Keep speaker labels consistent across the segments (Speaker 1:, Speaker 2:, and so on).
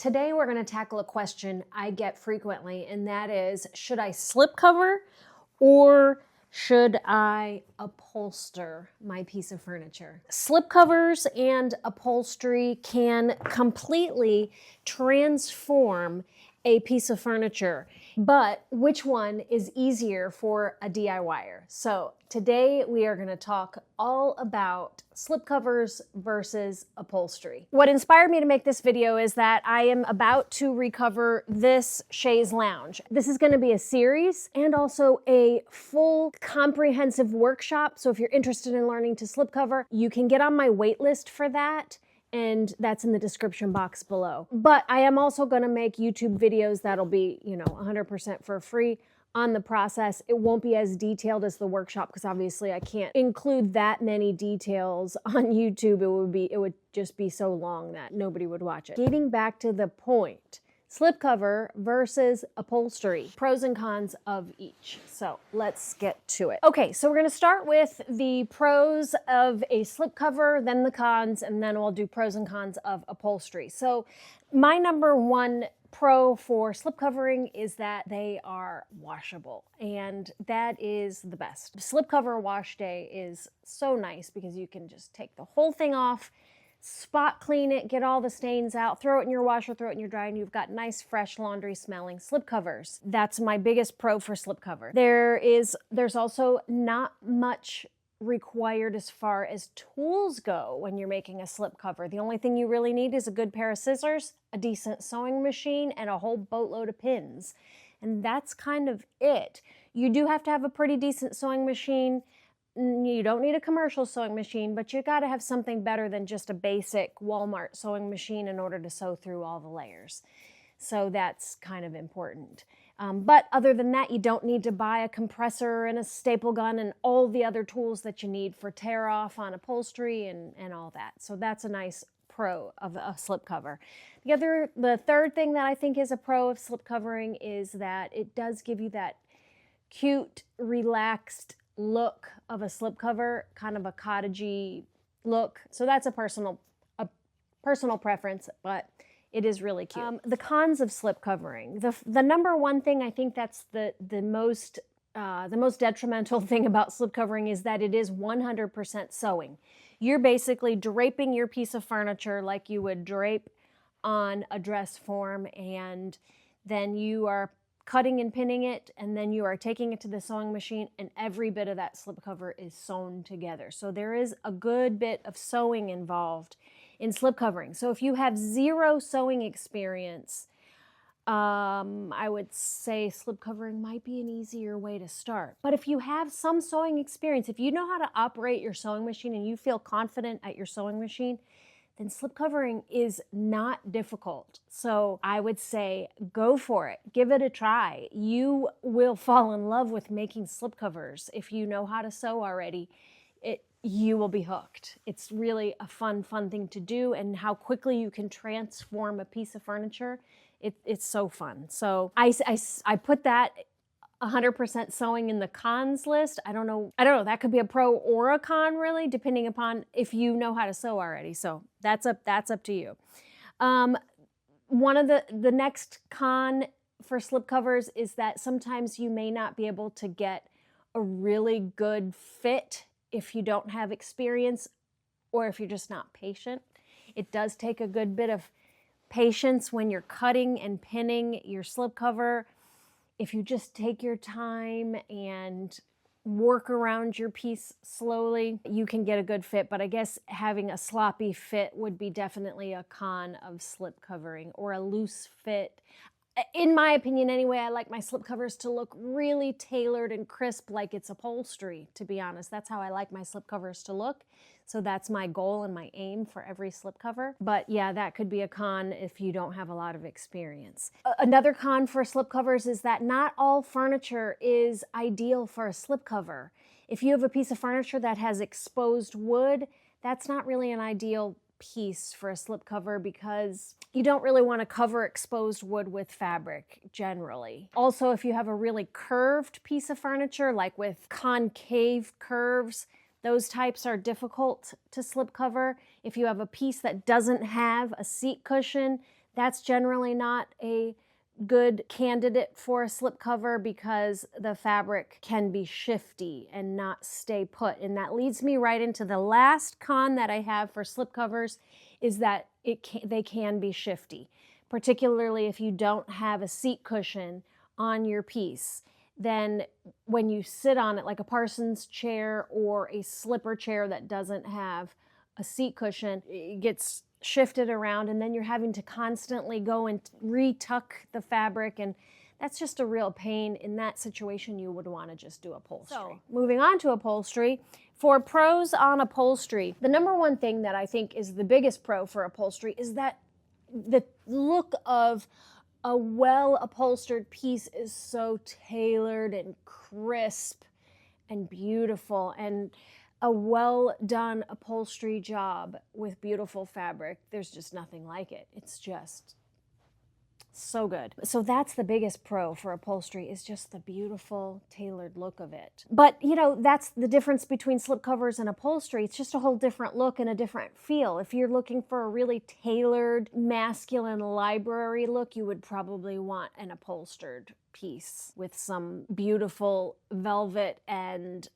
Speaker 1: Today we're going to tackle a question I get frequently, and that is, should I slip cover or should I upholster my piece of furniture? Slip covers and upholstery can completely transform a piece of furniture, but which one is easier for a DIYer? So today we are going to talk all about slip covers versus upholstery. What inspired me to make this video is that I am about to recover this chaise lounge. This is going to be a series and also a full comprehensive workshop. So if you're interested in learning to slip cover, you can get on my wait list for that. And that's in the description box below. But I am also going to make YouTube videos that'll be, 100% for free on the process. It won't be as detailed as the workshop because obviously I can't include that many details on YouTube. It would just be so long that nobody would watch it. Getting back to the point, slipcover versus upholstery, pros and cons of each. So let's get to it. Okay, so we're gonna start with the pros of a slipcover, then the cons, and then we'll do pros and cons of upholstery. So my number one pro for slip covering is that they are washable, and that is the best. Slipcover wash day is so nice because you can just take the whole thing off, spot clean it, get all the stains out, throw it in your washer, throw it in your dryer, and you've got nice, fresh, laundry smelling slip covers. That's my biggest pro for slip cover. There's also not much required as far as tools go when you're making a slip cover. The only thing you really need is a good pair of scissors, a decent sewing machine, and a whole boatload of pins. And that's kind of it. You do have to have a pretty decent sewing machine. You don't need a commercial sewing machine, but you got to have something better than just a basic Walmart sewing machine in order to sew through all the layers. So that's kind of important. But other than that, you don't need to buy a compressor and a staple gun and all the other tools that you need for tear off on upholstery and all that. So that's a nice pro of a slip cover. The third thing that I think is a pro of slip covering is that it does give you that cute, relaxed look of a slipcover, kind of a cottagey look. So that's a personal preference, but it is really cute. The cons of slip covering. The number one thing I think that's the most detrimental thing about slip covering is that it is 100% sewing. You're basically draping your piece of furniture like you would drape on a dress form, and then you are cutting and pinning it, and then you are taking it to the sewing machine, and every bit of that slipcover is sewn together. So there is a good bit of sewing involved in slip covering. So if you have zero sewing experience, I would say slip covering might be an easier way to start. But if you have some sewing experience, if you know how to operate your sewing machine and you feel confident at your sewing machine, then slip covering is not difficult. So I would say go for it. Give it a try. You will fall in love with making slip covers. If you know how to sew already, you will be hooked. It's really a fun thing to do, and how quickly you can transform a piece of furniture, it's so fun. So I put that 100% sewing in the cons list. I don't know, that could be a pro or a con really, depending upon if you know how to sew already. So that's up to you. One of the next con for slip covers is that sometimes you may not be able to get a really good fit if you don't have experience or if you're just not patient. It does take a good bit of patience when you're cutting and pinning your slip cover. If you just take your time and work around your piece slowly, you can get a good fit. But I guess having a sloppy fit would be definitely a con of slip covering, or a loose fit. In my opinion anyway, I like my slip covers to look really tailored and crisp, like it's upholstery, to be honest. That's how I like my slip covers to look. So that's my goal and my aim for every slip cover. But yeah, that could be a con if you don't have a lot of experience. Another con for slip covers is that not all furniture is ideal for a slip cover. If you have a piece of furniture that has exposed wood, that's not really an ideal piece for a slip cover because you don't really want to cover exposed wood with fabric generally. Also, if you have a really curved piece of furniture, like with concave curves, those types are difficult to slip cover. If you have a piece that doesn't have a seat cushion, That's generally not a good candidate for a slipcover because the fabric can be shifty and not stay put. And that leads me right into the last con that I have for slipcovers, is that they can be shifty, particularly if you don't have a seat cushion on your piece. Then when you sit on it, like a Parsons chair or a slipper chair that doesn't have a seat cushion, it gets shifted around, and then you're having to constantly go and retuck the fabric, and that's just a real pain. In that situation, you would want to just do upholstery. So, moving on to upholstery. For pros on upholstery, the number one thing that I think is the biggest pro for upholstery is that the look of a well-upholstered piece is so tailored and crisp and beautiful, and a well-done upholstery job with beautiful fabric, there's just nothing like it. It's just so good. So that's the biggest pro for upholstery, is just the beautiful tailored look of it. But you know, that's the difference between slipcovers and upholstery. It's just a whole different look and a different feel. If you're looking for a really tailored, masculine library look, you would probably want an upholstered piece with some beautiful velvet and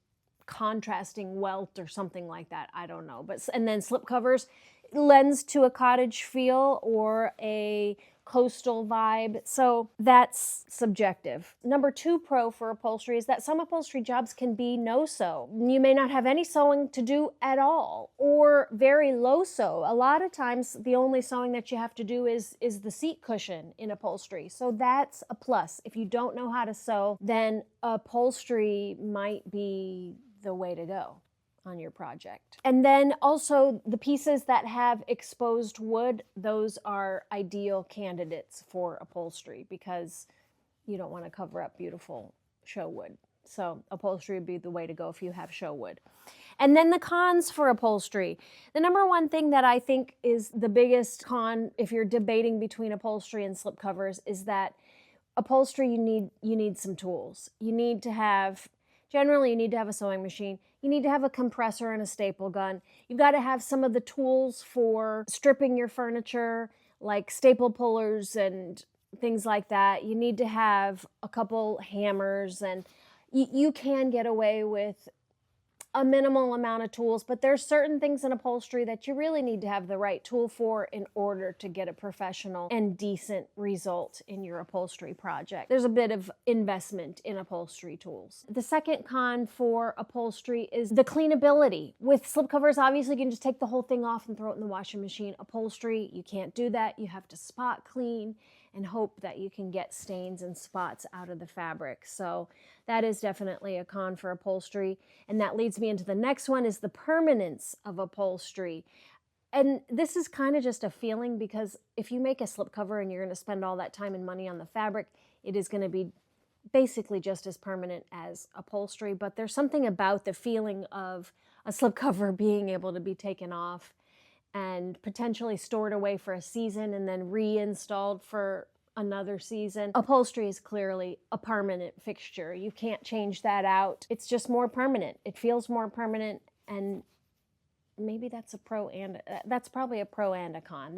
Speaker 1: contrasting welt or something like that. I don't know. And then slipcovers lends to a cottage feel or a coastal vibe. So that's subjective. Number two pro for upholstery is that some upholstery jobs can be no-sew. You may not have any sewing to do at all, or very low sew. A lot of times the only sewing that you have to do is the seat cushion in upholstery. So that's a plus. If you don't know how to sew, then upholstery might be the way to go on your project. And then also the pieces that have exposed wood, those are ideal candidates for upholstery because you don't want to cover up beautiful show wood. So upholstery would be the way to go if you have show wood. And then the cons for upholstery. The number one thing that I think is the biggest con if you're debating between upholstery and slipcovers is that upholstery, you need some tools. Generally, you need to have a sewing machine. You need to have a compressor and a staple gun. You've got to have some of the tools for stripping your furniture, like staple pullers and things like that. You need to have a couple hammers, and you can get away with a minimal amount of tools, but there's certain things in upholstery that you really need to have the right tool for in order to get a professional and decent result in your upholstery project. There's a bit of investment in upholstery tools. The second con for upholstery is the cleanability. With slipcovers, obviously you can just take the whole thing off and throw it in the washing machine. Upholstery, you can't do that. You have to spot clean and hope that you can get stains and spots out of the fabric. So that is definitely a con for upholstery. And that leads me into the next one, is the permanence of upholstery. And this is kind of just a feeling, because if you make a slipcover and you're going to spend all that time and money on the fabric, it is going to be basically just as permanent as upholstery. But there's something about the feeling of a slipcover being able to be taken off and potentially stored away for a season and then reinstalled for another season. Upholstery is clearly a permanent fixture. You can't change that out. It's just more permanent. It feels more permanent, and maybe that's that's probably a pro and a con.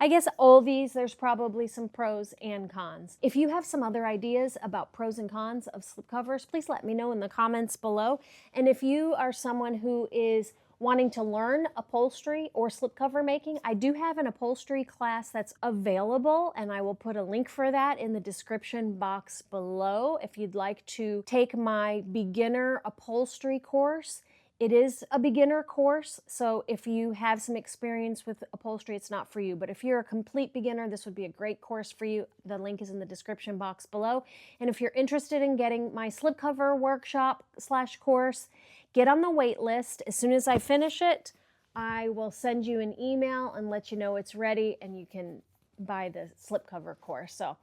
Speaker 1: I guess all these, there's probably some pros and cons. If you have some other ideas about pros and cons of slipcovers, please let me know in the comments below. And if you are someone who is wanting to learn upholstery or slipcover making, I do have an upholstery class that's available, and I will put a link for that in the description box below if you'd like to take my beginner upholstery course. It is a beginner course, so if you have some experience with upholstery, it's not for you. But if you're a complete beginner, this would be a great course for you. The link is in the description box below. And if you're interested in getting my slipcover workshop/course, get on the wait list. As soon as I finish it, I will send you an email and let you know it's ready, and you can buy the slipcover course. So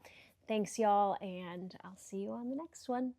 Speaker 1: thanks, y'all, and I'll see you on the next one.